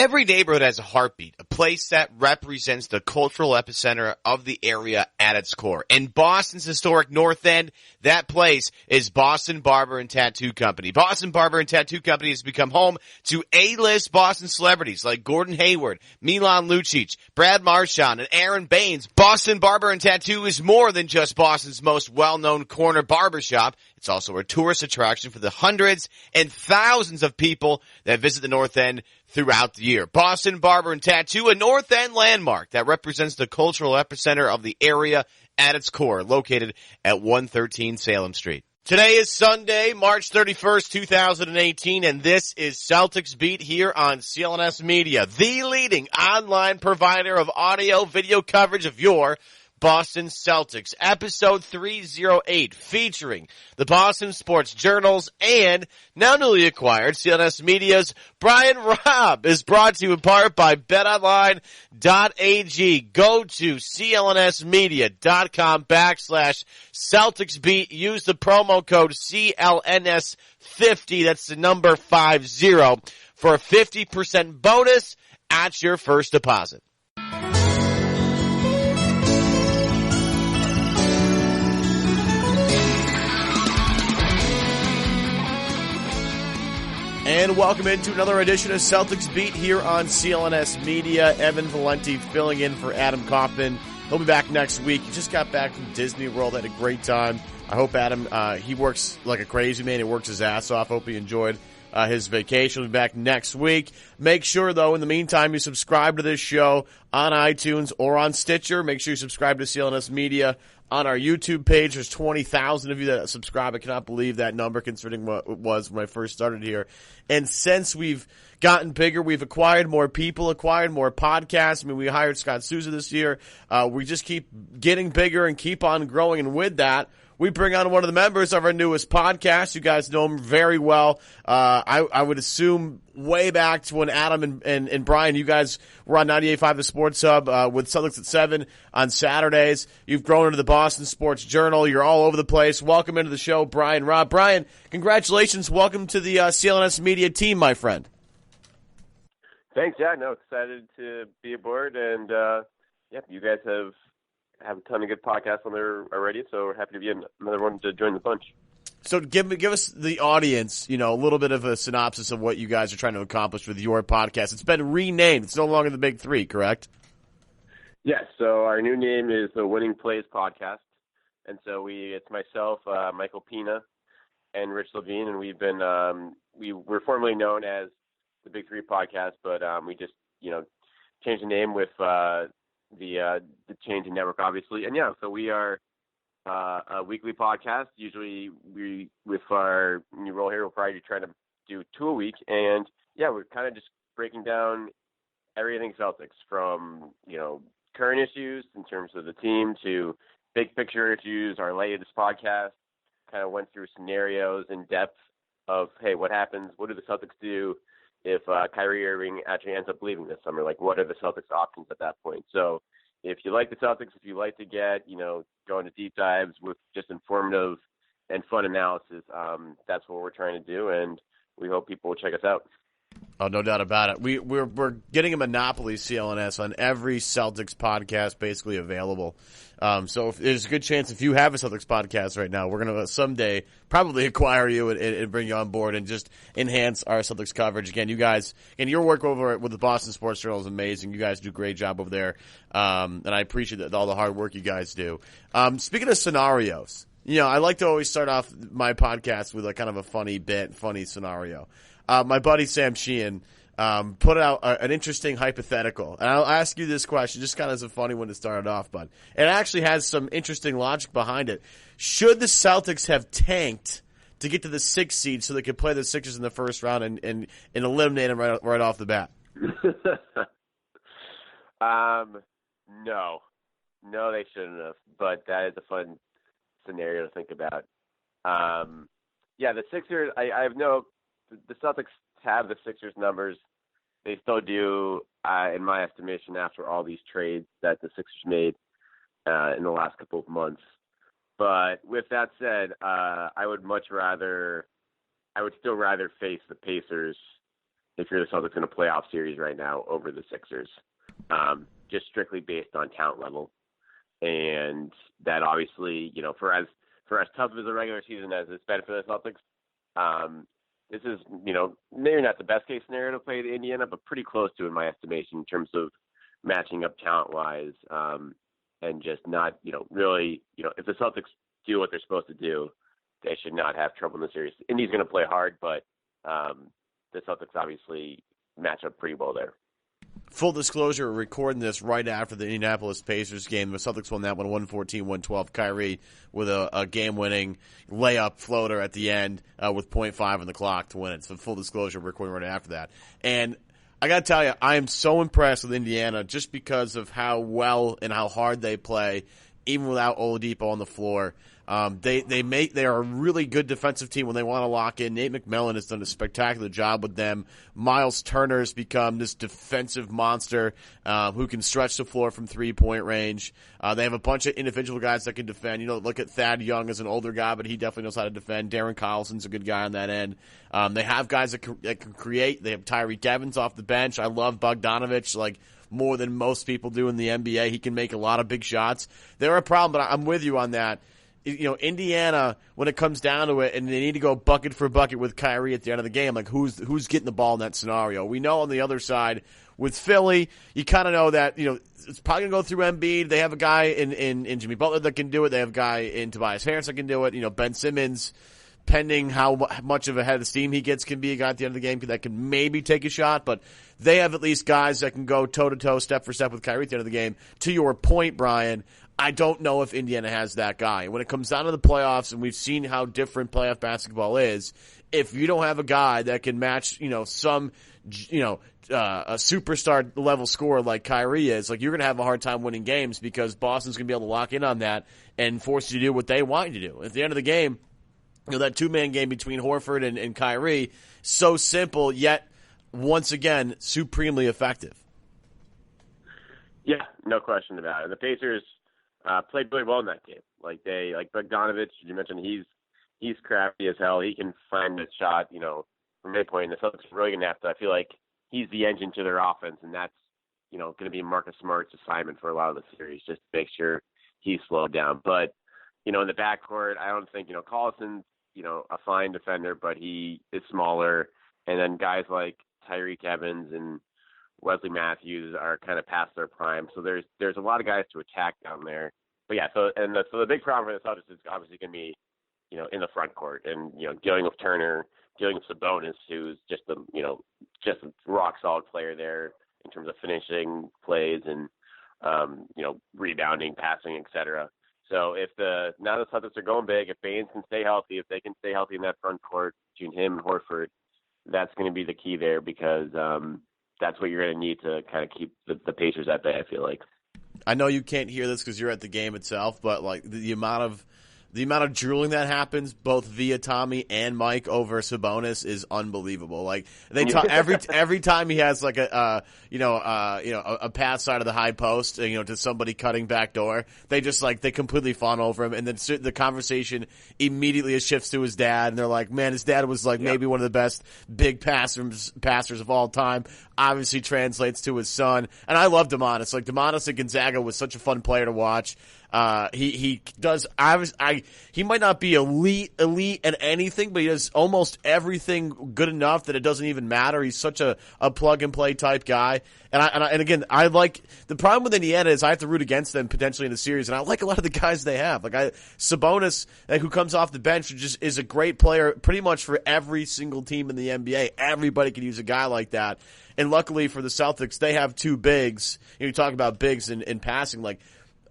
Every neighborhood has a heartbeat, a place that represents the cultural epicenter of the area at its core. In Boston's historic North End, that place is Boston Barber and Tattoo Company. Boston Barber and Tattoo Company has become home to A-list Boston celebrities like Gordon Hayward, Milan Lucic, Brad Marchand, and Aron Baynes. Boston Barber and Tattoo is more than just Boston's most well-known corner barbershop. It's also a tourist attraction for the hundreds and thousands of people that visit the North End throughout the year. Boston Barber and Tattoo, a North End landmark that represents the cultural epicenter of the area at its core, located at 113 Salem Street. Today is Sunday, March 31st, 2018, and this is Celtics Beat here on CLNS Media, the leading online provider of audio video coverage of your Boston Celtics, episode 308, featuring the Boston Sports Journals and now newly acquired CLNS Media's Brian Robb, is brought to you in part by betonline.ag. Go to clnsmedia.com/CelticsBeat. Use the promo code CLNS50, that's the number 50, for a 50% bonus at your first deposit. And welcome into another edition of Celtics Beat here on CLNS Media. Evan Valenti filling in for Adam Kaufman. He'll be back next week. He just got back from Disney World, had a great time. I hope Adam, he works like a crazy man. He works his ass off. Hope he enjoyed his vacation. He'll be back next week. Make sure, though, in the meantime, you subscribe to this show on iTunes or on Stitcher. Make sure you subscribe to CLNS Media on our YouTube page. There's 20,000 of you that subscribe. I cannot believe that number considering what it was when I first started here. And since we've gotten bigger, we've acquired more people, acquired more podcasts. I mean, we hired Scott Souza this year. We just keep getting bigger and keep on growing. And with that, we bring on one of the members of our newest podcast. You guys know him very well. I would assume way back to when Adam and Brian, you guys were on 98.5 The Sports Hub with Celtics at 7 on Saturdays. You've grown into the Boston Sports Journal. You're all over the place. Welcome into the show, Brian Robb. Brian, congratulations. Welcome to the CLNS Media team, my friend. Thanks. Yeah, no, excited to be aboard. And, you guys have a ton of good podcasts on there already, so we're happy to be another one to join the bunch. So give us the audience, a little bit of a synopsis of what you guys are trying to accomplish with your podcast. It's been renamed. It's no longer the Big Three, correct? Yes. So our new name is the Winning Plays Podcast, and so it's myself, Michael Pina, and Rich Levine, and we've been we're formerly known as the Big Three Podcast, but we just changed the name with the change in network, obviously. And so we are a weekly podcast. Usually with our new role here, we'll probably try to do 2 a week. And we're kind of just breaking down everything Celtics, from, current issues in terms of the team to big picture issues. Our latest podcast kind of went through scenarios in depth of, hey, what happens? What do the Celtics do if Kyrie Irving actually ends up leaving this summer? Like, what are the Celtics' options at that point? So if you like the Celtics, if you like to get, go into deep dives with just informative and fun analysis, that's what we're trying to do, and we hope people will check us out. Oh, no doubt about it. We're getting a monopoly, CLNS, on every Celtics podcast basically available. So there's a good chance if you have a Celtics podcast right now, we're going to someday probably acquire you and bring you on board and just enhance our Celtics coverage. Again, you guys, and your work over with the Boston Sports Journal is amazing. You guys do a great job over there, and I appreciate all the hard work you guys do. Speaking of scenarios, I like to always start off my podcast with a kind of a funny scenario. My buddy Sam Sheehan put out an interesting hypothetical. And I'll ask you this question just kind of as a funny one to start it off, bud. It actually has some interesting logic behind it. Should the Celtics have tanked to get to the 6th seed so they could play the Sixers in the first round and eliminate them right off the bat? No, they shouldn't have. But that is a fun scenario to think about. The Sixers, the Celtics have the Sixers numbers. They still do, in my estimation, after all these trades that the Sixers made in the last couple of months. But with that said, I would still rather face the Pacers if you're the Celtics in a playoff series right now over the Sixers, just strictly based on talent level. And that obviously, for as tough as a regular season as it's been for the Celtics, this is, maybe not the best case scenario to play the Indiana, but pretty close to, in my estimation, in terms of matching up talent-wise, and just not, really, if the Celtics do what they're supposed to do, they should not have trouble in the series. Indy's going to play hard, but the Celtics obviously match up pretty well there. Full disclosure, we're recording this right after the Indianapolis Pacers game. The Celtics won that one 114-112. Kyrie with a game-winning layup floater at the end with 0.5 on the clock to win it. So full disclosure, we're recording right after that. And I got to tell you, I am so impressed with Indiana just because of how well and how hard they play, even without Oladipo on the floor. They are a really good defensive team when they want to lock in. Nate McMillan has done a spectacular job with them. Miles Turner has become this defensive monster who can stretch the floor from 3-point range. They have a bunch of individual guys that can defend. Look at Thad Young as an older guy, but he definitely knows how to defend. Darren Collison's a good guy on that end. They have guys that can create. They have Tyreek Evans off the bench. I love Bogdanovich more than most people do in the NBA. He can make a lot of big shots. They're a problem, but I'm with you on that. Indiana, when it comes down to it, and they need to go bucket for bucket with Kyrie at the end of the game, who's getting the ball in that scenario? We know on the other side with Philly, you kind of know that, it's probably going to go through Embiid. They have a guy in Jimmy Butler that can do it. They have a guy in Tobias Harris that can do it. Ben Simmons, pending how much of a head of steam he gets, can be a guy at the end of the game that can maybe take a shot, but they have at least guys that can go toe-to-toe, step for step with Kyrie at the end of the game. To your point, Brian, I don't know if Indiana has that guy. When it comes down to the playoffs, and we've seen how different playoff basketball is, if you don't have a guy that can match, a superstar level scorer like Kyrie is, you're going to have a hard time winning games because Boston's going to be able to lock in on that and force you to do what they want you to do. At the end of the game, that two-man game between Horford and Kyrie, so simple, yet, once again, supremely effective. Yeah, no question about it. The Pacers played really well in that game. Bogdanovich, you mentioned he's crafty as hell. He can find a shot, from midpoint. The Celtics are really going to have to, I feel like he's the engine to their offense, and that's, going to be Marcus Smart's assignment for a lot of the series, just to make sure he's slowed down. But, in the backcourt, I don't think, Collison's, a fine defender, but he is smaller. And then guys like Tyreek Evans and Wesley Matthews are kind of past their prime. So there's a lot of guys to attack down there. But yeah, so the big problem for the Celtics is obviously going to be, in the front court and, dealing with Turner, dealing with Sabonis, who's just a rock solid player there in terms of finishing plays and, rebounding, passing, etc. So now the Celtics are going big, if Baynes can stay healthy, if they can stay healthy in that front court between him and Horford, that's going to be the key there because that's what you're going to need to kind of keep the Pacers at bay, I feel like. I know you can't hear this because you're at the game itself, but the amount of drooling that happens both via Tommy and Mike over Sabonis is unbelievable. They talk every time he has a pass side of the high post, to somebody cutting back door, they just they completely fawn over him, and then the conversation immediately shifts to his dad, and they're like, man, his dad was maybe one of the best big passers of all time. Obviously translates to his son, and I love Domantas. Domantas at Gonzaga was such a fun player to watch. He does. He might not be elite at anything, but he does almost everything good enough that it doesn't even matter. He's such a plug and play type guy. And again, I like the problem with Indiana is I have to root against them potentially in the series, and I like a lot of the guys they have. Sabonis, who comes off the bench, is a great player pretty much for every single team in the NBA. Everybody can use a guy like that. And luckily for the Celtics, they have two bigs. You talk about bigs in passing,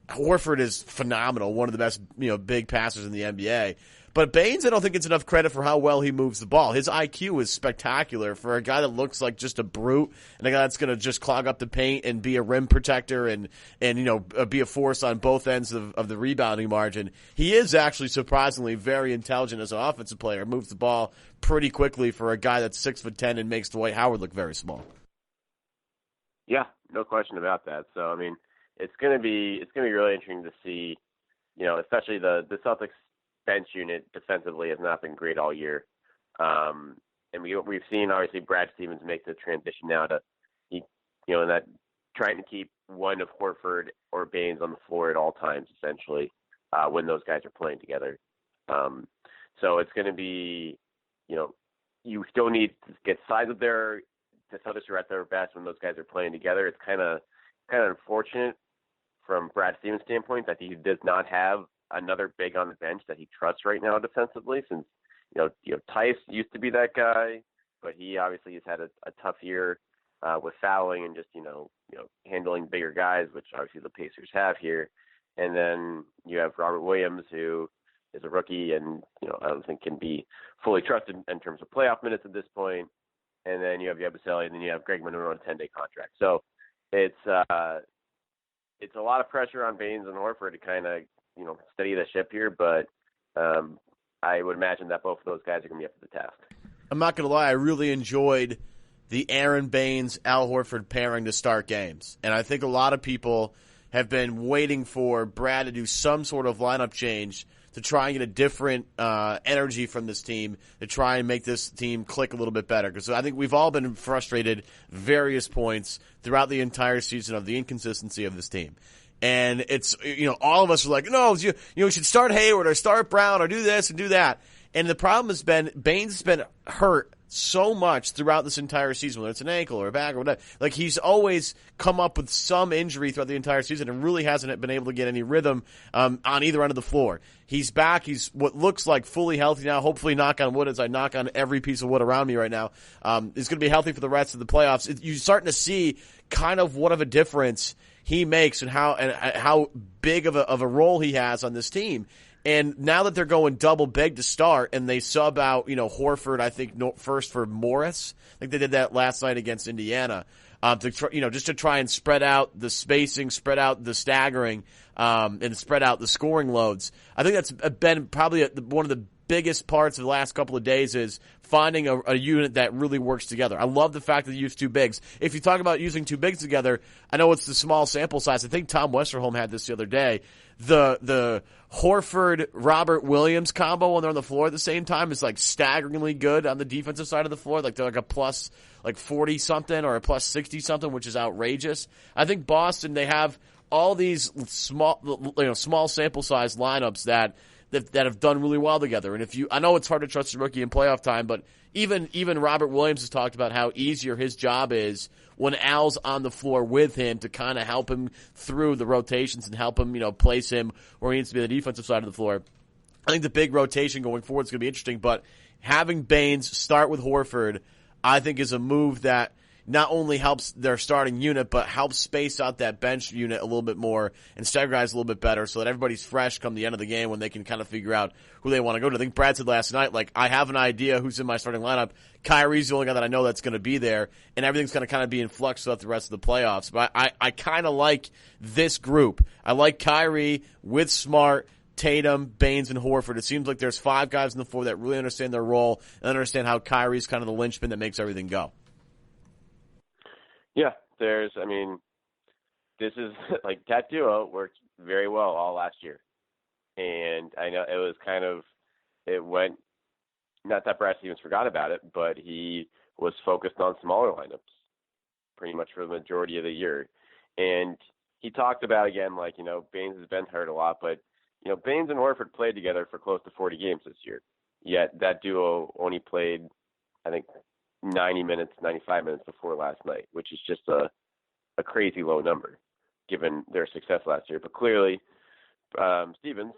Horford is phenomenal, one of the best, big passers in the NBA. But Baynes, I don't think it's enough credit for how well he moves the ball. His IQ is spectacular for a guy that looks like just a brute and a guy that's going to just clog up the paint and be a rim protector and be a force on both ends of the rebounding margin. He is actually surprisingly very intelligent as an offensive player. Moves the ball pretty quickly for a guy that's 6'10" and makes Dwight Howard look very small. Yeah, no question about that. So, it's going to be really interesting to see, especially the Celtics bench unit defensively has not been great all year. and we've seen obviously Brad Stevens make the transition now to in that trying to keep one of Horford or Baynes on the floor at all times, essentially, when those guys are playing together. So it's going to be, you still need to get size up there to Celtics are at their best when those guys are playing together. It's kind of unfortunate from Brad Stevens' standpoint that he does not have another big on the bench that he trusts right now defensively, since Tice used to be that guy, but he obviously has had a tough year with fouling and just handling bigger guys, which obviously the Pacers have here. And then you have Robert Williams, who is a rookie and I don't think can be fully trusted in terms of playoff minutes at this point. And then you have Yabusele, and then you have Greg Monroe on a 10-day contract. So it's a lot of pressure on Baynes and Horford to kind of steady the ship here, but I would imagine that both of those guys are going to be up to the task. I'm not going to lie, I really enjoyed the Aron Baynes, Al Horford pairing to start games. And I think a lot of people have been waiting for Brad to do some sort of lineup change to try and get a different energy from this team, to try and make this team click a little bit better. Because I think we've all been frustrated various points throughout the entire season of the inconsistency of this team. And it's, all of us are like, no, you should start Hayward or start Brown or do this and do that. And the problem has been Baynes has been hurt so much throughout this entire season, whether it's an ankle or a back or whatever. Like, he's always come up with some injury throughout the entire season and really hasn't been able to get any rhythm on either end of the floor. He's back. He's what looks like fully healthy now. Hopefully, knock on wood, as I knock on every piece of wood around me right now. He's going to be healthy for the rest of the playoffs. You're starting to see kind of what of a difference he makes and how big of a role he has on this team. And now that they're going double big to start, and they sub out, Horford, I think first for Morris. I think they did that last night against Indiana. Just to try and spread out the spacing, spread out the staggering, and spread out the scoring loads. I think that's been probably one of the biggest parts of the last couple of days is finding a unit that really works together. I love the fact that they use two bigs. If you talk about using two bigs together, I know it's the small sample size. I think Tom Westerholm had this the other day. The Horford Robert Williams combo when they're on the floor at the same time is like staggeringly good on the defensive side of the floor. Like, they're like a plus 40 something or a plus 60 something, which is outrageous. I think Boston, they have all these small sample size lineups that have done really well together. And I know it's hard to trust a rookie in playoff time, but even Robert Williams has talked about how easier his job is when Al's on the floor with him to kind of help him through the rotations and help him, place him where he needs to be on the defensive side of the floor. I think the big rotation going forward is going to be interesting, but having Baynes start with Horford, I think, is a move that not only helps their starting unit, but helps space out that bench unit a little bit more and stagger guys a little bit better so that everybody's fresh come the end of the game when they can kind of figure out who they want to go to. I think Brad said last night, I have an idea who's in my starting lineup. Kyrie's the only guy that I know that's going to be there, and everything's going to kind of be in flux throughout the rest of the playoffs. But I kind of like this group. I like Kyrie with Smart, Tatum, Baynes, and Horford. It seems like there's 5 guys on the floor that really understand their role and understand how Kyrie's kind of the linchpin that makes everything go. Yeah, this is that duo worked very well all last year. And I know it went, not that Brad Stevens forgot about it, but he was focused on smaller lineups pretty much for the majority of the year. And he talked about, again, Baynes has been hurt a lot, but, Baynes and Horford played together for close to 40 games this year. Yet that duo only played, I think, 90 minutes, 95 minutes before last night, which is just a crazy low number given their success last year. But clearly, Stevens,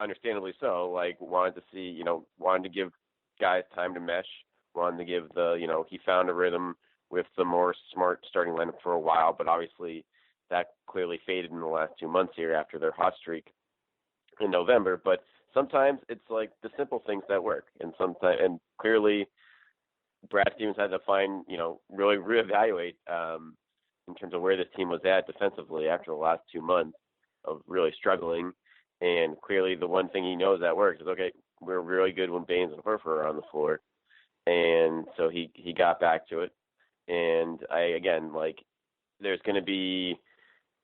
understandably so, wanted to give guys time to mesh, wanted to give he found a rhythm with the more Smart starting lineup for a while, but obviously that clearly faded in the last 2 months here after their hot streak in November. But sometimes it's the simple things that work, and clearly Brad Stevens had to find, really reevaluate in terms of where this team was at defensively after the last 2 months of really struggling. And clearly the one thing he knows that works is, okay, we're really good when Baynes and Horford are on the floor. And so he got back to it. And there's going to be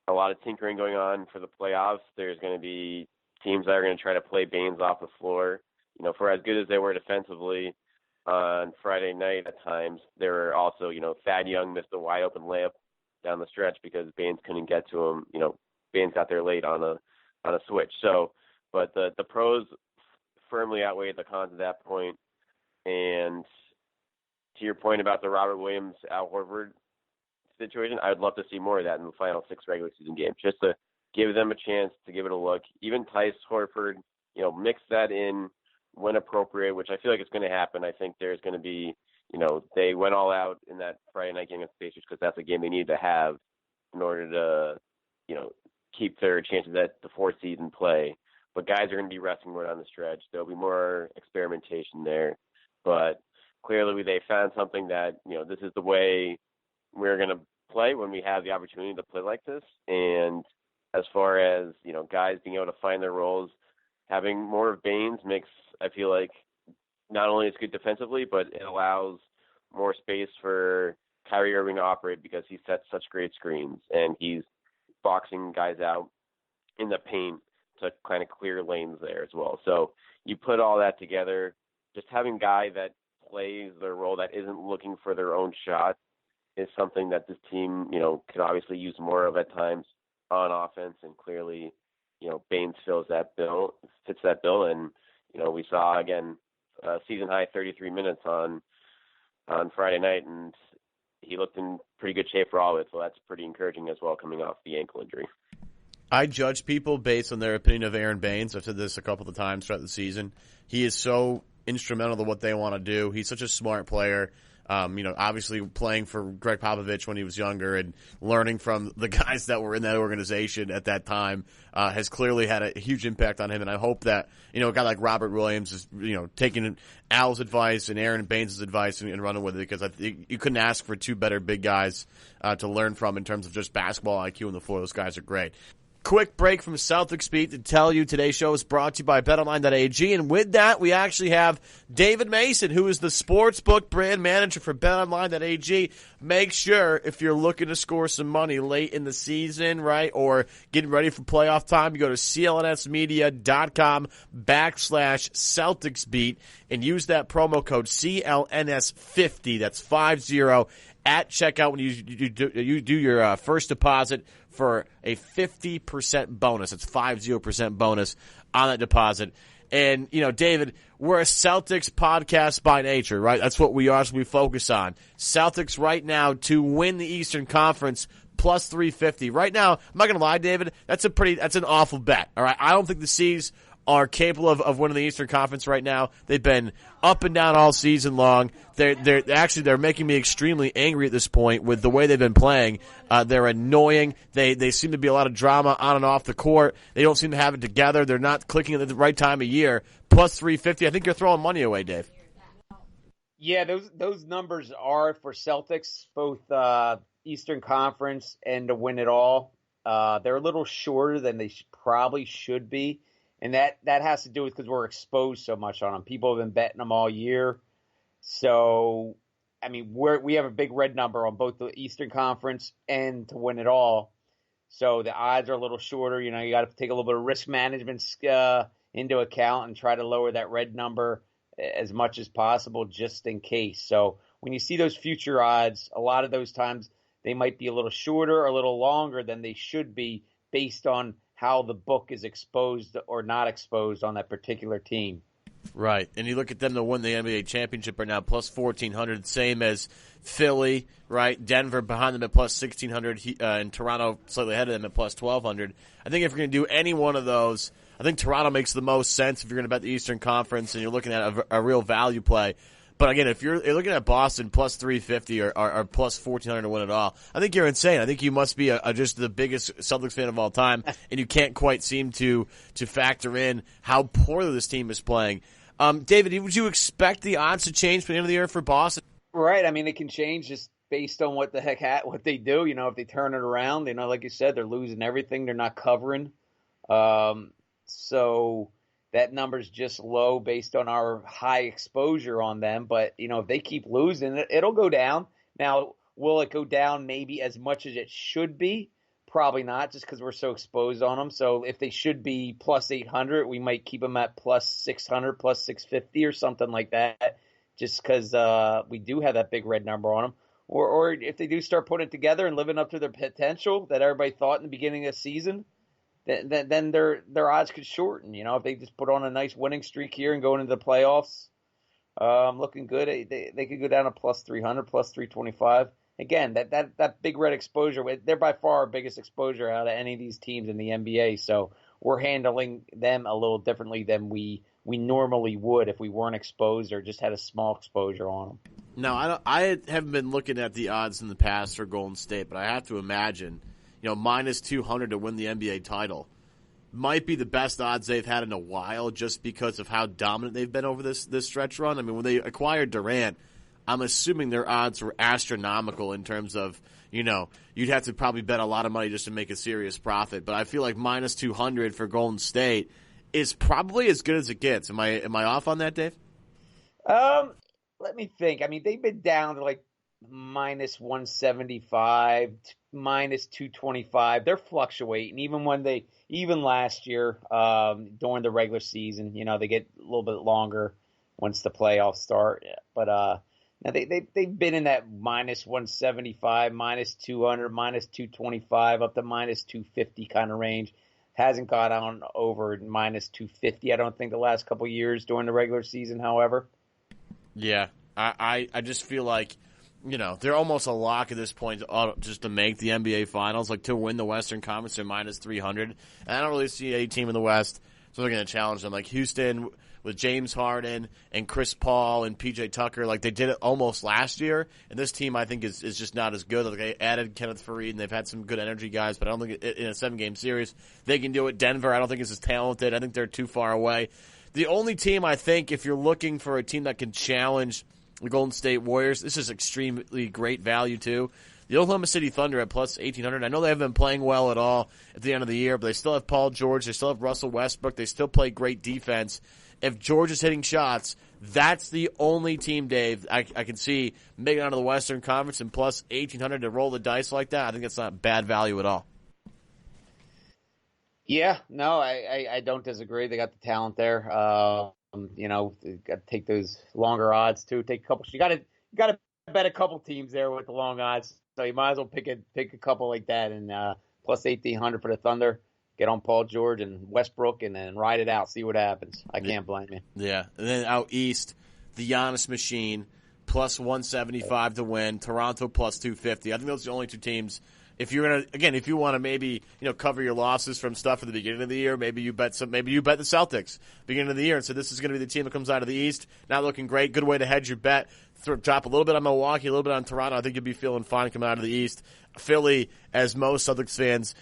a lot of tinkering going on for the playoffs. There's going to be teams that are going to try to play Baynes off the floor. For as good as they were defensively, on Friday night at times. There were also, Thad Young missed a wide open layup down the stretch because Baynes couldn't get to him. Baynes got there late on a switch. So, but the pros firmly outweighed the cons at that point. And to your point about the Robert Williams, Al Horford situation, I would love to see more of that in the final 6 regular season games, just to give them a chance to give it a look. Even Tice Horford, mix that in when appropriate, which I feel like it's going to happen. I think there's going to be, they went all out in that Friday night game against the Pacers because that's a game they needed to have in order to, keep their chances at the 4th seed in play. But guys are going to be resting more down the stretch. There'll be more experimentation there. But clearly they found something that, this is the way we're going to play when we have the opportunity to play like this. And as far as, guys being able to find their roles, having more of Baynes makes, I feel like, not only is good defensively, but it allows more space for Kyrie Irving to operate because he sets such great screens and he's boxing guys out in the paint to kind of clear lanes there as well. So you put all that together, just having a guy that plays their role that isn't looking for their own shot is something that this team, can obviously use more of at times on offense. And clearly, Baynes fits that bill. And, we saw, again, season high 33 minutes on Friday night, and he looked in pretty good shape for all of it. So that's pretty encouraging as well, coming off the ankle injury. I judge people based on their opinion of Aron Baynes. I've said this a couple of times throughout the season. He is so instrumental to what they want to do. He's such a smart player. Obviously playing for Greg Popovich when he was younger and learning from the guys that were in that organization at that time has clearly had a huge impact on him. And I hope that, a guy like Robert Williams is, taking Al's advice and Aron Baynes' advice and running with it, because I think you couldn't ask for 2 better big guys to learn from in terms of just basketball IQ on the floor. Those guys are great. Quick break from Celtics Beat to tell you today's show is brought to you by BetOnline.ag, and with that, we actually have David Mason, who is the sportsbook brand manager for BetOnline.ag. Make sure if you're looking to score some money late in the season, right, or getting ready for playoff time, you go to clnsmedia.com/CelticsBeat and use that promo code CLNS50. That's 50 at checkout when you do your first deposit for a 50% bonus. It's 50% bonus on that deposit. And, David, we're a Celtics podcast by nature, right? That's what we are, so we focus on. Celtics right now to win the Eastern Conference plus 350. Right now, I'm not going to lie, David, that's an awful bet, all right? I don't think the C's are capable of winning the Eastern Conference right now. They've been up and down all season long. They're making me extremely angry at this point with the way they've been playing. They're annoying. They seem to be a lot of drama on and off the court. They don't seem to have it together. They're not clicking at the right time of year. Plus 350. I think you're throwing money away, Dave. Yeah, those numbers are for Celtics, both Eastern Conference and to win it all. They're a little shorter than they probably should be. And that has to do with because we're exposed so much on them. People have been betting them all year. So, I mean, we have a big red number on both the Eastern Conference and to win it all. So the odds are a little shorter. You got to take a little bit of risk management into account and try to lower that red number as much as possible just in case. So when you see those future odds, a lot of those times they might be a little shorter or a little longer than they should be based on how the book is exposed or not exposed on that particular team. Right. And you look at them to win the NBA championship right now, plus 1,400, same as Philly, right? Denver behind them at plus 1,600, and Toronto slightly ahead of them at plus 1,200. I think if you're going to do any one of those, I think Toronto makes the most sense if you're going to bet the Eastern Conference and you're looking at a real value play. But again, if you're looking at Boston plus 350 or plus 1,400 to win it all, I think you're insane. I think you must be just the biggest Celtics fan of all time, and you can't quite seem to factor in how poorly this team is playing. David, would you expect the odds to change for the end of the year for Boston? Right. I mean, it can change just based on what they do. If they turn it around, like you said, they're losing everything. They're not covering. So that number's just low based on our high exposure on them. But, if they keep losing, it'll go down. Now, will it go down maybe as much as it should be? Probably not, just because we're so exposed on them. So if they should be plus 800, we might keep them at plus 600, plus 650 or something like that, just because we do have that big red number on them. Or if they do start putting it together and living up to their potential that everybody thought in the beginning of the season, then their odds could shorten. If they just put on a nice winning streak here and going into the playoffs, looking good, they could go down to plus 300, plus 325. Again, that big red exposure, they're by far our biggest exposure out of any of these teams in the NBA. So we're handling them a little differently than we normally would if we weren't exposed or just had a small exposure on them. No, I haven't been looking at the odds in the past for Golden State, but I have to imagine, minus 200 to win the NBA title might be the best odds they've had in a while just because of how dominant they've been over this stretch run. I mean, when they acquired Durant, I'm assuming their odds were astronomical in terms of, you'd have to probably bet a lot of money just to make a serious profit. But I feel like minus 200 for Golden State is probably as good as it gets. Am I off on that, Dave? Let me think. I mean, they've been down to like minus 175, minus 225. They're fluctuating. Even last year, during the regular season, they get a little bit longer once the playoffs start. But now they've been in that minus 175, minus 200, minus 225, up to minus 250 kind of range. Hasn't got on over minus 250, I don't think, the last couple of years during the regular season, however. Yeah, I just feel like, they're almost a lock at this point just to make the NBA Finals, like to win the Western Conference. They're minus 300. And I don't really see any team in the West, so they're going to challenge them. Like Houston with James Harden and Chris Paul and PJ Tucker, like they did it almost last year. And this team, I think, is just not as good. Like they added Kenneth Faried, and they've had some good energy guys, but I don't think in a 7-game series they can do it. Denver, I don't think is as talented. I think they're too far away. The only team I think, if you're looking for a team that can challenge the Golden State Warriors, this is extremely great value too. The Oklahoma City Thunder at plus 1,800. I know they haven't been playing well at all at the end of the year, but they still have Paul George. They still have Russell Westbrook. They still play great defense. If George is hitting shots, that's the only team, Dave, I can see making it out of the Western Conference and plus 1,800 to roll the dice like that. I think that's not bad value at all. Yeah, no, I don't disagree. They got the talent there. Got to take those longer odds too. Take a couple. You got to bet a couple teams there with the long odds. So you might as well pick a couple like that and plus 1,800 for the Thunder. Get on Paul George and Westbrook and then ride it out. See what happens. I can't blame you. Yeah, and then out east, the Giannis machine plus 175 to win. Toronto plus 250. I think those are the only two teams. If you're if you want to maybe cover your losses from stuff at the beginning of the year, maybe you bet the Celtics beginning of the year and say this is going to be the team that comes out of the East. Not looking great. Good way to hedge your bet. Drop a little bit on Milwaukee, a little bit on Toronto. I think you'll be feeling fine coming out of the East. Philly, as most Celtics fans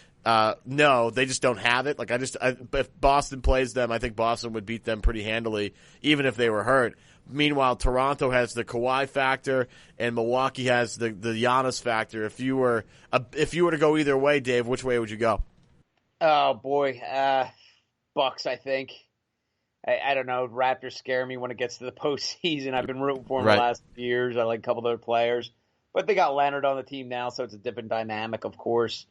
no, they just don't have it. Like if Boston plays them, I think Boston would beat them pretty handily, even if they were hurt. Meanwhile, Toronto has the Kawhi factor, and Milwaukee has the Giannis factor. If you were to go either way, Dave, which way would you go? Oh boy, Bucks. I think. I don't know. Raptors scare me when it gets to the postseason. I've been rooting for them the last few years. I like a couple of their players, but they got Leonard on the team now, so it's a different dynamic, of course.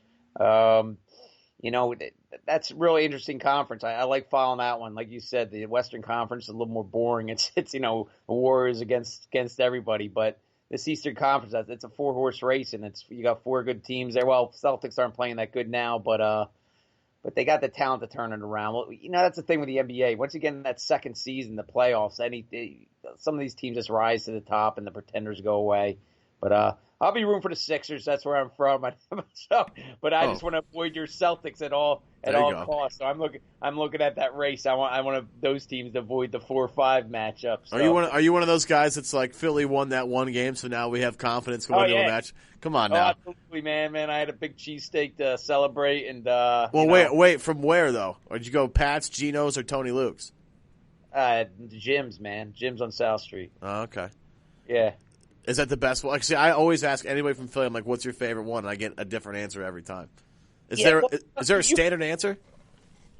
That's a really interesting conference. I like following that one. Like you said, the Western Conference is a little more boring. It's the Warriors against everybody, but this Eastern Conference, it's a 4-horse race, and you got 4 good teams there. Well, Celtics aren't playing that good now, but they got the talent to turn it around. Well, that's the thing with the NBA. Once you get in that second season, the playoffs, some of these teams just rise to the top, and the pretenders go away. But I'll be rooting for the Sixers. That's where I'm from. But I just want to avoid your Celtics at all costs. So I'm looking at that race. I want those teams to avoid the 4-5 matchup. So. Are you one of those guys that's like Philly won that one game, so now we have confidence going into a match? Come on now. Absolutely, man. I had a big cheesesteak to celebrate, and wait, from where though? Or did you go Pat's, Geno's, or Tony Luke's? Jim's, man. Jim's on South Street. Oh, okay. Yeah. Is that the best one? Like, see, I always ask anybody from Philly, I'm like, what's your favorite one? And I get a different answer every time. Is there a standard answer?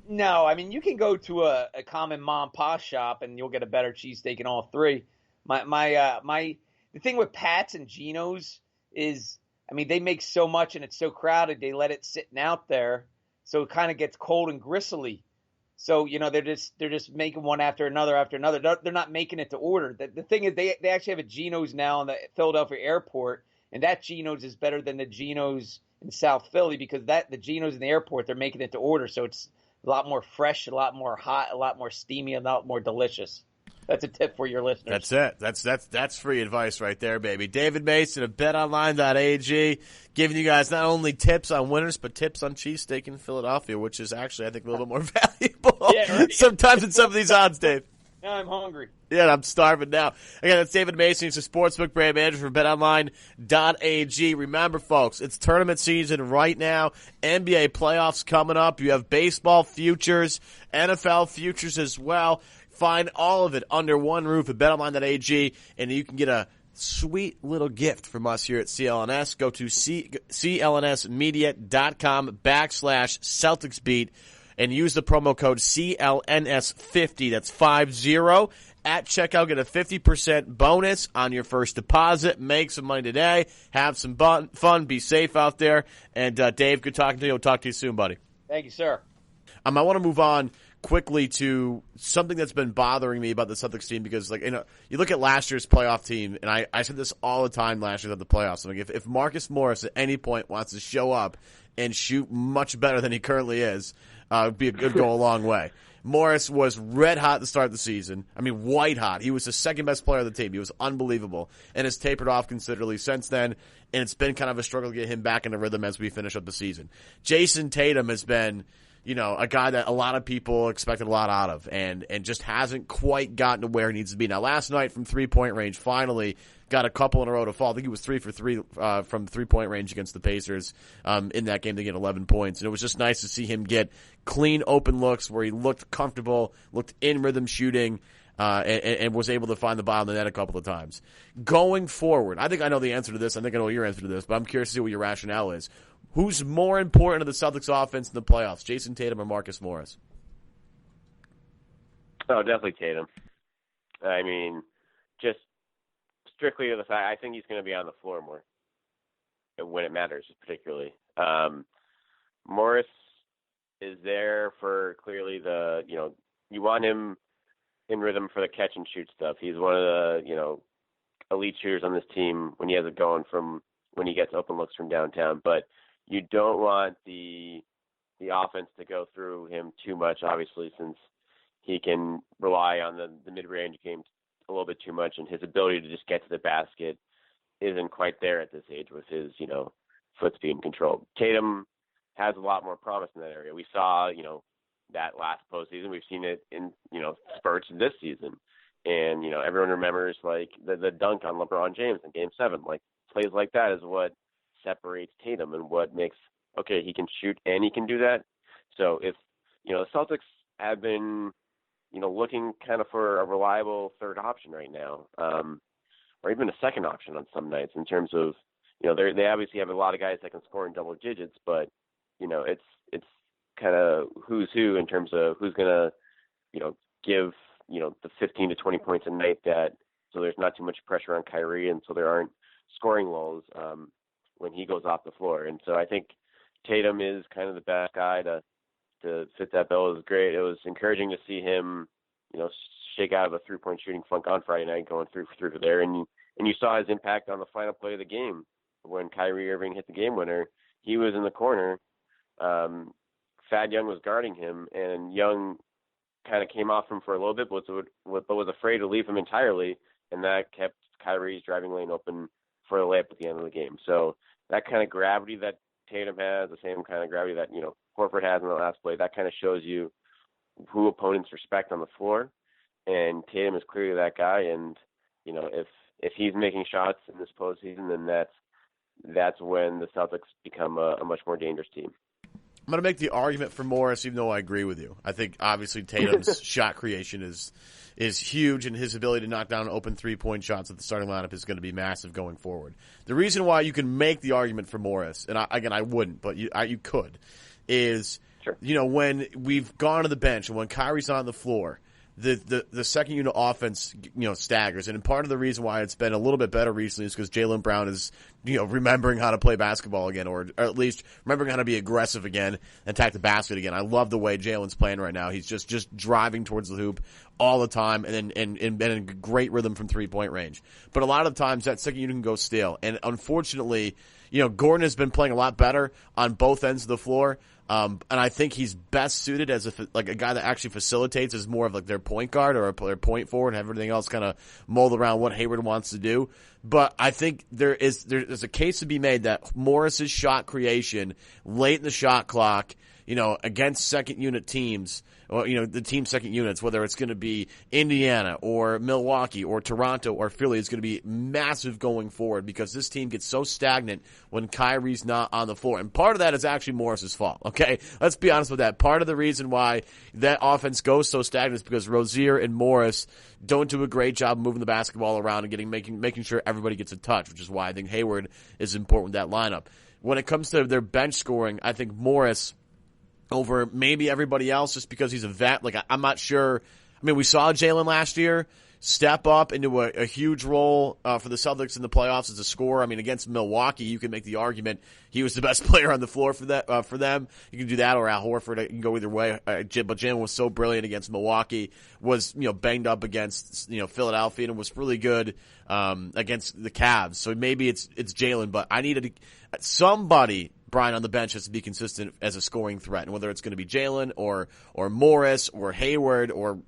No, I mean, you can go to a common mom and pop shop and you'll get a better cheesesteak in all three. The thing with Pat's and Geno's is, I mean, they make so much and it's so crowded, they let it sitting out there, so it kind of gets cold and gristly. So, they're just making one after another. They're not making it to order. The thing is, they actually have a Geno's now in the Philadelphia airport, and that Geno's is better than the Geno's in South Philly because the Geno's in the airport, they're making it to order. So it's a lot more fresh, a lot more hot, a lot more steamy, a lot more delicious. That's a tip for your listeners. That's it. That's free advice right there, baby. David Mason of BetOnline.ag giving you guys not only tips on winners, but tips on cheesesteak in Philadelphia, which is actually, I think, a little bit more valuable sometimes in some of these odds, Dave. Now I'm hungry. Yeah, I'm starving now. Again, that's David Mason. He's a sportsbook brand manager for BetOnline.ag. Remember, folks, it's tournament season right now. NBA playoffs coming up. You have baseball futures, NFL futures as well. Find all of it under one roof at BetOnline.ag, and you can get a sweet little gift from us here at CLNS. Go to clnsmedia.com/CelticsBeat and use the promo code CLNS50. That's 50. At checkout, get a 50% bonus on your first deposit. Make some money today. Have some fun. Be safe out there. And Dave, good talking to you. We'll talk to you soon, buddy. Thank you, sir. I want to move on quickly to something that's been bothering me about the Celtics team because, you look at last year's playoff team, and I said this all the time last year at the playoffs. If Marcus Morris at any point wants to show up and shoot much better than he currently is, it'd go a long way. Morris was red hot at the start of the season. White hot. He was the second best player of the team. He was unbelievable and has tapered off considerably since then, and it's been kind of a struggle to get him back into rhythm as we finish up the season. Jason Tatum has been a guy that a lot of people expected a lot out of and just hasn't quite gotten to where he needs to be. Now, last night from three-point range, finally got a couple in a row to fall. I think he was 3 for 3 from three-point range against the Pacers in that game to get 11 points. And it was just nice to see him get clean, open looks where he looked comfortable, looked in rhythm shooting, and was able to find the bottom of the net a couple of times. Going forward, I think I know the answer to this. I think I know your answer to this, but I'm curious to see what your rationale is. Who's more important to the Celtics offense in the playoffs, Jason Tatum or Marcus Morris? Oh, definitely Tatum. Just strictly to the fact, I think he's going to be on the floor more when it matters, particularly. Morris is there for clearly you want him in rhythm for the catch and shoot stuff. He's one of the, elite shooters on this team when he has it going from when he gets open looks from downtown, but you don't want the offense to go through him too much, obviously, since he can rely on the mid-range game a little bit too much, and his ability to just get to the basket isn't quite there at this age with his, foot speed and control. Tatum has a lot more promise in that area. We saw, that last postseason. We've seen it in, spurts this season. And, everyone remembers, the dunk on LeBron James in Game 7. Plays like that is what separates Tatum and what makes, okay, he can shoot and he can do that. So if, the Celtics have been, looking kind of for a reliable third option right now, or even a second option on some nights in terms of, they obviously have a lot of guys that can score in double digits, but, it's kind of who's who in terms of who's going to, give, the 15 to 20 points a night so there's not too much pressure on Kyrie and so there aren't scoring lulls when he goes off the floor. And so I think Tatum is kind of the best guy to fit that bill. It was great. It was encouraging to see him, shake out of a three-point shooting funk on Friday night, going 3 for 3 there. And you saw his impact on the final play of the game when Kyrie Irving hit the game winner. He was in the corner. Thad Young was guarding him, and Young kind of came off him for a little bit, but was afraid to leave him entirely, and that kept Kyrie's driving lane open for a layup at the end of the game. So that kind of gravity that Tatum has, the same kind of gravity that, Horford has in the last play, that kind of shows you who opponents respect on the floor. And Tatum is clearly that guy. And, if he's making shots in this postseason, then that's when the Celtics become a much more dangerous team. I'm going to make the argument for Morris, even though I agree with you. I think, obviously, Tatum's shot creation is huge, and his ability to knock down open three-point shots at the starting lineup is going to be massive going forward. The reason why you can make the argument for Morris, and I wouldn't, but you could, is, sure, when we've gone to the bench and when Kyrie's on the floor, the second unit offense, staggers. And part of the reason why it's been a little bit better recently is because Jaylen Brown is, remembering how to play basketball again, or at least remembering how to be aggressive again and attack the basket again. I love the way Jaylen's playing right now. He's just driving towards the hoop all the time and in great rhythm from 3-point range. But a lot of times that second unit can go stale. And unfortunately, Gordon has been playing a lot better on both ends of the floor. And I think he's best suited as a guy that actually facilitates as more of like their point guard or their point forward, and everything else kind of mold around what Hayward wants to do. But I think there's a case to be made that Morris's shot creation late in the shot clock, against second unit teams, or, the team second units, whether it's going to be Indiana or Milwaukee or Toronto or Philly, is going to be massive going forward because this team gets so stagnant when Kyrie's not on the floor. And part of that is actually Morris's fault, okay? Let's be honest with that. Part of the reason why that offense goes so stagnant is because Rozier and Morris don't do a great job moving the basketball around and making sure everybody gets a touch, which is why I think Hayward is important with that lineup. When it comes to their bench scoring, I think Morris over maybe everybody else just because he's a vet. Like, I'm not sure. I mean, we saw Jaylen last year step up into a huge role for the Celtics in the playoffs as a scorer. I mean, against Milwaukee, you can make the argument he was the best player on the floor for them. You can do that, or Al Horford. You can go either way. But Jaylen was so brilliant against Milwaukee, was banged up against Philadelphia, and was really good against the Cavs. So maybe it's Jaylen, but I needed somebody, Brian, on the bench has to be consistent as a scoring threat, and whether it's going to be Jaylen or Morris or Hayward or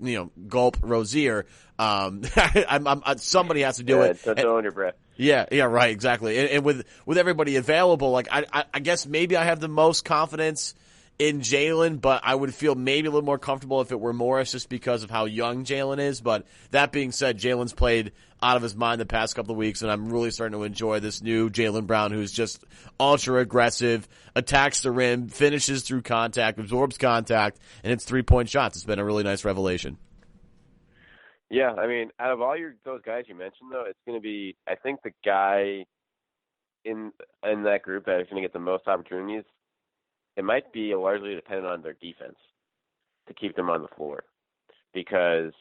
Gulp Rozier, somebody has to do it. Don't hold your breath. Yeah, right, exactly. And with everybody available, like I guess maybe I have the most confidence in Jaylen, but I would feel maybe a little more comfortable if it were Morris just because of how young Jaylen is. But that being said, Jaylen's played out of his mind the past couple of weeks, and I'm really starting to enjoy this new Jaylen Brown, who's just ultra aggressive, attacks the rim, finishes through contact, absorbs contact, and hits 3-point shots. It's been a really nice revelation. Yeah, I mean, out of all those guys you mentioned, though, it's going to be, I think, the guy in that group that is going to get the most opportunities. It might be largely dependent on their defense to keep them on the floor, because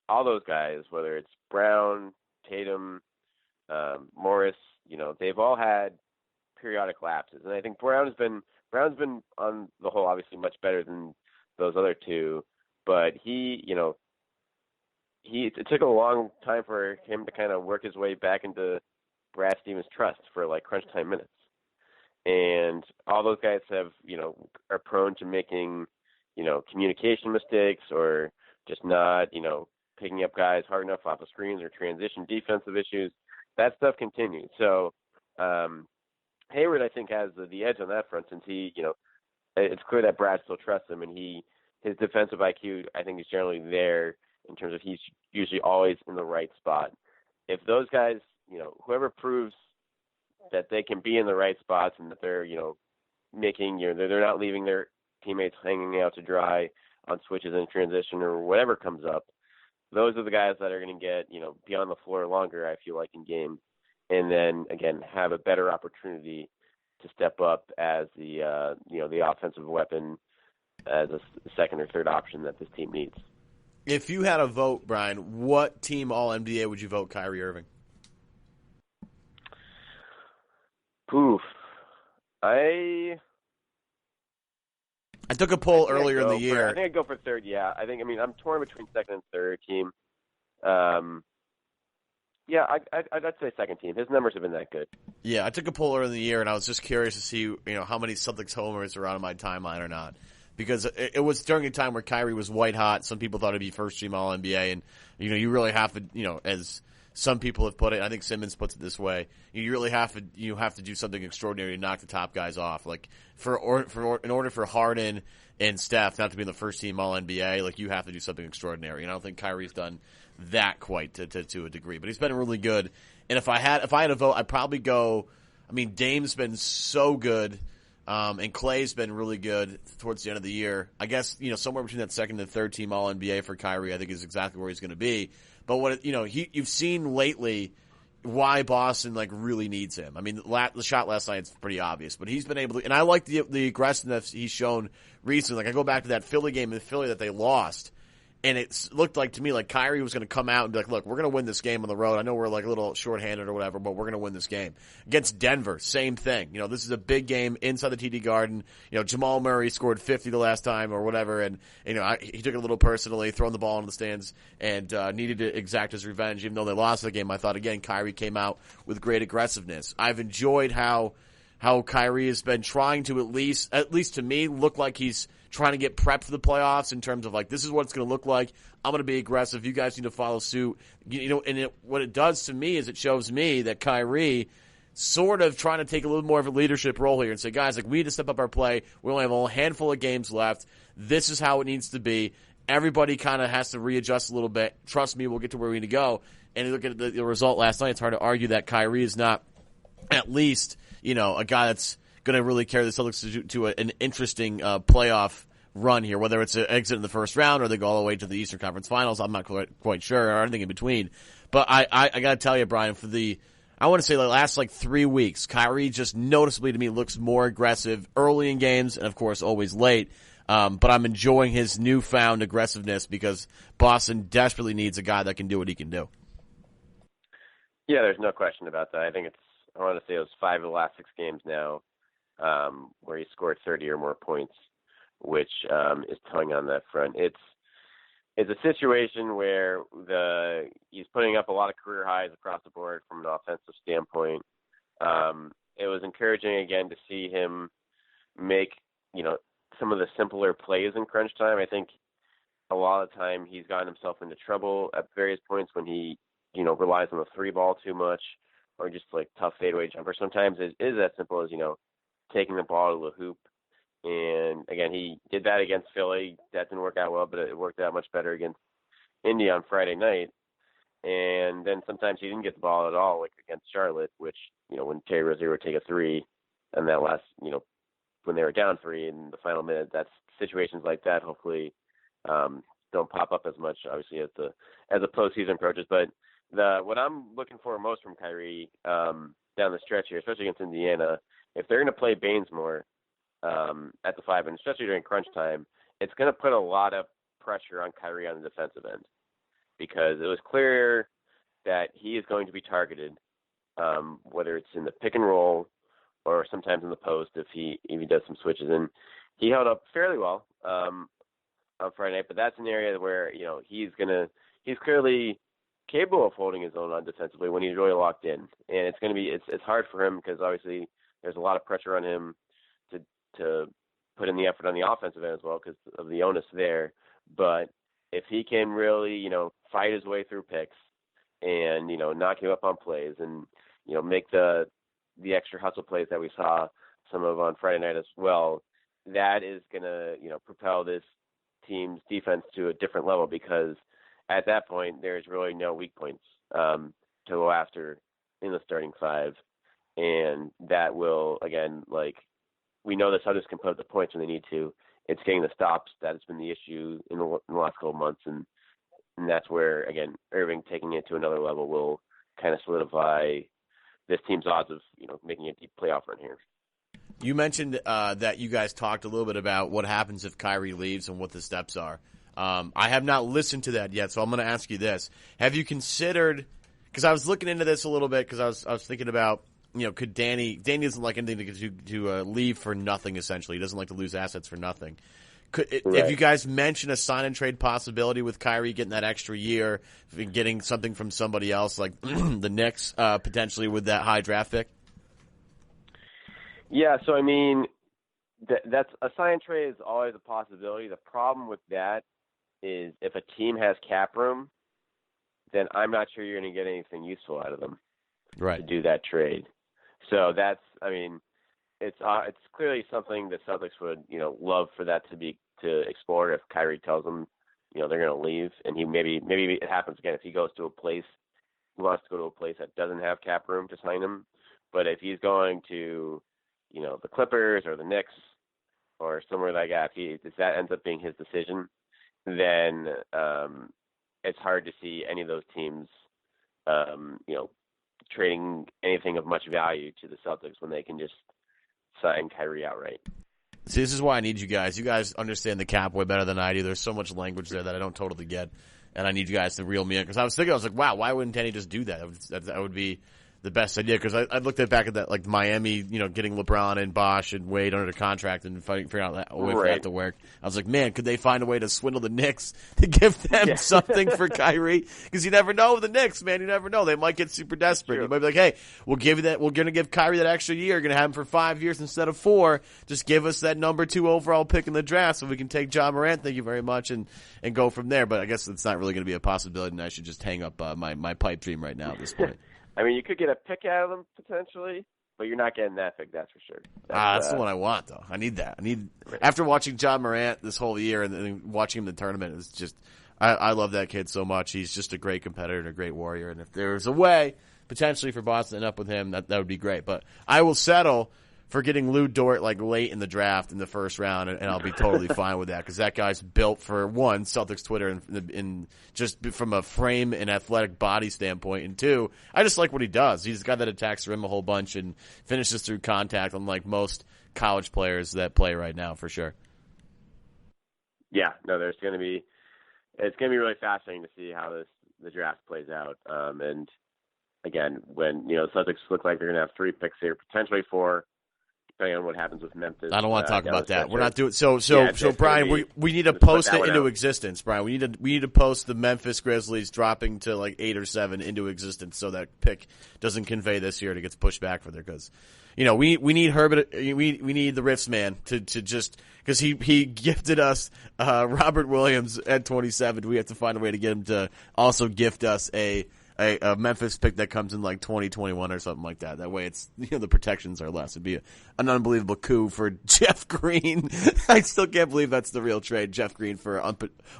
all those guys, whether it's Brown, Tatum, Morris, they've all had periodic lapses, and I think Brown's been on the whole obviously much better than those other two, but it took a long time for him to kind of work his way back into Brad Stevens' trust for like crunch time minutes. And all those guys are prone to making, communication mistakes, or just not, picking up guys hard enough off the screens, or transition defensive issues. That stuff continues. So Hayward, I think, has the edge on that front, since he, it's clear that Brad still trusts him, and his defensive IQ, I think, is generally there in terms of he's usually always in the right spot. If those guys, whoever proves that they can be in the right spots, and that they're, making, they're not leaving their teammates hanging out to dry on switches in transition or whatever comes up, those are the guys that are going to get, be on the floor longer, I feel like, in games, and then, again, have a better opportunity to step up as the, the offensive weapon, as a second or third option that this team needs. If you had a vote, Brian, what team All-NBA would you vote Kyrie Irving? Poof. I took a poll earlier in the year. I think I'd go for third, yeah. I'm torn between second and third team. Yeah, I'd say second team. His numbers have been that good. Yeah, I took a poll earlier in the year, and I was just curious to see, how many Celtics homers are on my timeline or not. Because it was during a time where Kyrie was white hot. Some people thought he'd be first team All-NBA, and, you really have to, as some people have put it, I think Simmons puts it this way, you really have to do something extraordinary to knock the top guys off. Like, in order for Harden and Steph not to be in the first team All-NBA, like, you have to do something extraordinary. And I don't think Kyrie's done that quite to a degree, but he's been really good. And if I had a vote, I'd probably go, Dame's been so good. And Clay's been really good towards the end of the year. I guess, somewhere between that second and third team All-NBA for Kyrie, I think is exactly where he's going to be. But you've seen lately why Boston really needs him. The shot last night's pretty obvious, but he's been able to, and I like the aggressiveness he's shown recently. Like, I go back to that Philly game in Philly that they lost, And it looked like to me like Kyrie was going to come out and be like, look, we're going to win this game on the road. I know we're like a little shorthanded or whatever, but we're going to win this game. Against Denver, same thing. This is a big game inside the TD Garden. Jamal Murray scored 50 the last time or whatever, and he took it a little personally, throwing the ball into the stands, and needed to exact his revenge. Even though they lost the game, I thought again Kyrie came out with great aggressiveness. I've enjoyed how Kyrie has been trying to at least to me, look like he's trying to get prepped for the playoffs in terms of like, this is what it's going to look like. I'm going to be aggressive. You guys need to follow suit. What it does to me is it shows me that Kyrie sort of trying to take a little more of a leadership role here and say, guys, like, we need to step up our play. We only have a handful of games left. This is how it needs to be. Everybody kind of has to readjust a little bit. Trust me, we'll get to where we need to go. And you look at the result last night, it's hard to argue that Kyrie is not at least, a guy that's going to really carry the Celtics to an interesting playoff run here, whether it's an exit in the first round or they go all the way to the Eastern Conference Finals. I'm not quite sure, or anything in between. But I got to tell you, Brian, I want to say the last 3 weeks, Kyrie just noticeably to me looks more aggressive early in games and, of course, always late. But I'm enjoying his newfound aggressiveness because Boston desperately needs a guy that can do what he can do. Yeah, there's no question about that. I want to say it was 5 of the last 6 games now where he scored 30 or more points, which is telling on that front. It's a situation where he's putting up a lot of career highs across the board from an offensive standpoint. It was encouraging again to see him make some of the simpler plays in crunch time. I think a lot of the time he's gotten himself into trouble at various points when he relies on the 3 ball too much, or just tough fadeaway jumper. Sometimes it is as simple as taking the ball to the hoop. And again, he did that against Philly. That didn't work out well, but it worked out much better against Indy on Friday night. And then sometimes he didn't get the ball at all, like against Charlotte, which, when Terry Rozier would take a 3 and that last, when they were down 3 in the final minute, that's situations like that hopefully don't pop up as much, obviously, as the postseason approaches. But what I'm looking for most from Kyrie down the stretch here, especially against Indiana, if they're going to play Baynes more, at the 5, and especially during crunch time, it's going to put a lot of pressure on Kyrie on the defensive end, because it was clear that he is going to be targeted, whether it's in the pick and roll or sometimes in the post if he does some switches. And he held up fairly well on Friday night, but that's an area where he's clearly capable of holding his own on defensively when he's really locked in, and it's going to be it's hard for him because obviously there's a lot of pressure on him to put in the effort on the offensive end as well because of the onus there. But if he can really, fight his way through picks and, not give up on plays and, make the extra hustle plays that we saw some of on Friday night as well, that is going to, propel this team's defense to a different level, because at that point there's really no weak points to go after in the starting 5. And that will, again, we know the Celtics can put up the points when they need to. It's getting the stops that has been the issue in the last couple of months, and that's where, again, Irving taking it to another level will kind of solidify this team's odds of making a deep playoff run here. You mentioned that you guys talked a little bit about what happens if Kyrie leaves and what the steps are. I have not listened to that yet, so I'm going to ask you this: have you considered? Because I was looking into this a little bit because I was thinking about. Could Danny doesn't like anything to leave for nothing, essentially. He doesn't like to lose assets for nothing. Right. If you guys mention a sign and trade possibility with Kyrie getting that extra year, getting something from somebody else, like the Knicks, potentially with that high draft pick? Yeah, so I mean, that's a sign and trade is always a possibility. The problem with that is if a team has cap room, then I'm not sure you're going to get anything useful out of them to do that trade. So that's, I mean, it's clearly something the Celtics would, love for that to explore if Kyrie tells them, they're going to leave, and maybe it happens again if he goes to a place, he wants to go to a place that doesn't have cap room to sign him. But if he's going to, the Clippers or the Knicks or somewhere like that, if that ends up being his decision, then it's hard to see any of those teams, trading anything of much value to the Celtics when they can just sign Kyrie outright. See, this is why I need you guys. You guys understand the cap way better than I do. There's so much language there that I don't totally get, and I need you guys to reel me in. Because I was like, wow, why wouldn't Danny just do that? That would be the best idea. Because I looked back at that, like Miami, getting LeBron and Bosh and Wade under contract and figuring out a way for that to work. I was like, man, could they find a way to swindle the Knicks to give them something for Kyrie? Because you never know with the Knicks, man. You never know. They might get super desperate. True. You might be like, hey, we'll give you that. We're going to give Kyrie that extra year. We're going to have him for 5 years instead of 4. Just give us that number 2 overall pick in the draft so we can take Ja Morant. Thank you very much, and go from there. But I guess it's not really going to be a possibility, and I should just hang up my pipe dream right now at this point. I mean, you could get a pick out of them potentially, but you're not getting that pick, that's for sure. That's the one I want, though. I need that. After watching Ja Morant this whole year and then watching him in the tournament, it's just I love that kid so much. He's just a great competitor and a great warrior. And if there's a way potentially for Boston to end up with him, that would be great. But I will settle for getting Lou Dort late in the draft in the first round, and I'll be totally fine with that because that guy's built for, one, Celtics Twitter and just from a frame and athletic body standpoint, and 2, I just like what he does. He's a guy that attacks the rim a whole bunch and finishes through contact, unlike most college players that play right now, for sure. Yeah, no, it's going to be really fascinating to see how the draft plays out. And again, when the Celtics look like they're going to have 3 picks here, potentially 4. Depending on what happens with Memphis. I don't want to talk about that. We're not doing so, Brian. We need to post it into existence, Brian. We need to post the Memphis Grizzlies dropping to 8 or 7 into existence, so that pick doesn't convey this year and it gets pushed back further. Because we need Herbert. We need the Riffs man to just because he gifted us Robert Williams at 27. We have to find a way to get him to also gift us a Memphis pick that comes in 2021 or something like that. That way it's, the protections are less. It'd be an unbelievable coup for Jeff Green. I still can't believe that's the real trade. Jeff Green for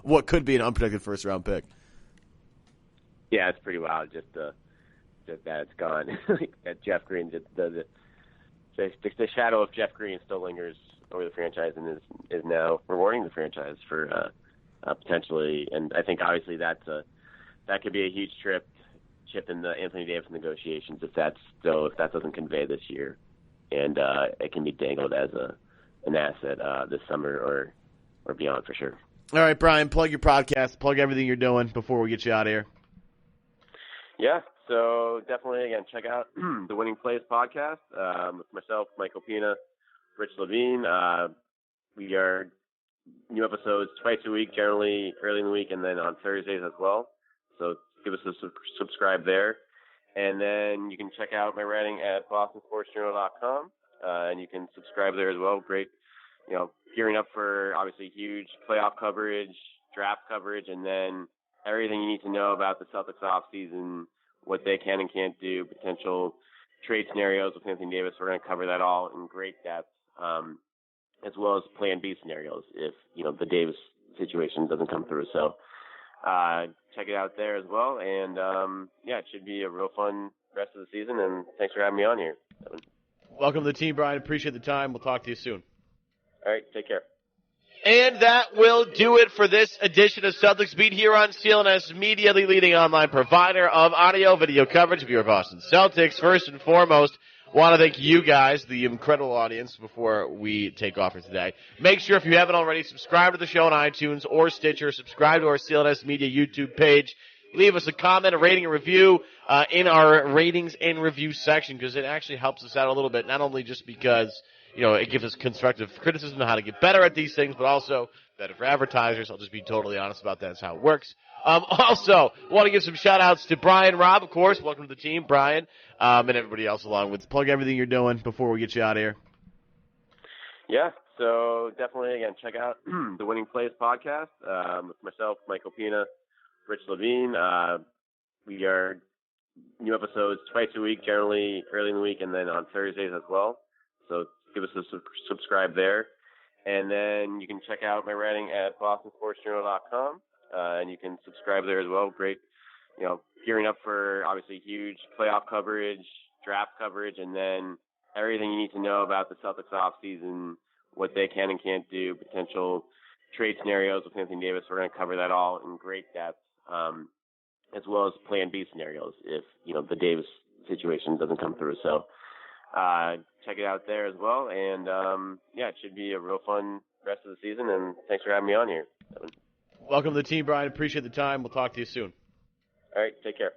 what could be an unprotected first round pick. Yeah, it's pretty wild just that it's gone. That Jeff Green, the shadow of Jeff Green still lingers over the franchise and is now rewarding the franchise for potentially. And I think obviously that could be a huge chip in the Anthony Davis negotiations if that doesn't convey this year, and it can be dangled as an asset this summer or beyond for sure. All right, Brian, plug your podcast, plug everything you're doing before we get you out of here. Yeah, so definitely again check out the Winning Plays podcast with myself, Michael Pina, Rich Levine. We are new episodes twice a week, generally early in the week, and then on Thursdays as well. So give us a subscribe there. And then you can check out my writing at bostonsportsjournal.com, and you can subscribe there as well. Great, gearing up for obviously huge playoff coverage, draft coverage, and then everything you need to know about the Celtics offseason, what they can and can't do, potential trade scenarios with Anthony Davis. We're going to cover that all in great depth, as well as Plan B scenarios if, the Davis situation doesn't come through. So, check it out there as well. And, it should be a real fun rest of the season. And thanks for having me on here. Welcome to the team, Brian. Appreciate the time. We'll talk to you soon. All right. Take care. And that will do it for this edition of Celtics Beat here on CLNS Media, the leading online provider of audio video coverage of your Boston Celtics. First and foremost, want to thank you guys, the incredible audience, before we take off for today. Make sure, if you haven't already, subscribe to the show on iTunes or Stitcher. Subscribe to our CLNS Media YouTube page. Leave us a comment, a rating, a review in our ratings and review section, because it actually helps us out a little bit, not only just because it gives us constructive criticism on how to get better at these things, but also better for advertisers. I'll just be totally honest about that. That's how it works. Also, want to give some shout-outs to Brian, Robb, of course. Welcome to the team, Brian, and everybody else along with. Plug everything you're doing before we get you out of here. Yeah, so definitely, again, check out the Winning Plays podcast with myself, Michael Pina, Rich Levine. We are new episodes twice a week, generally early in the week, and then on Thursdays as well. So give us a subscribe there. And then you can check out my writing at bostonsportsjournal.com, and you can subscribe there as well. Great, gearing up for obviously huge playoff coverage, draft coverage, and then everything you need to know about the Celtics offseason, what they can and can't do, potential trade scenarios with Anthony Davis. We're going to cover that all in great depth, as well as Plan B scenarios if, the Davis situation doesn't come through. So, check it out there as well. And, yeah, it should be a real fun rest of the season. And thanks for having me on here. Welcome to the team, Brian. Appreciate the time. We'll talk to you soon. All right, take care.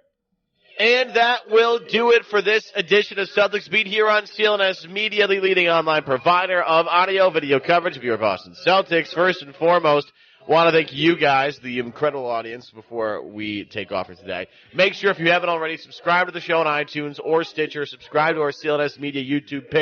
And that will do it for this edition of Celtics Beat here on CLNS Media, the leading online provider of audio video coverage of your Boston Celtics. First and foremost, want to thank you guys, the incredible audience, before we take off for today. Make sure, if you haven't already, subscribe to the show on iTunes or Stitcher. Subscribe to our CLNS Media YouTube page.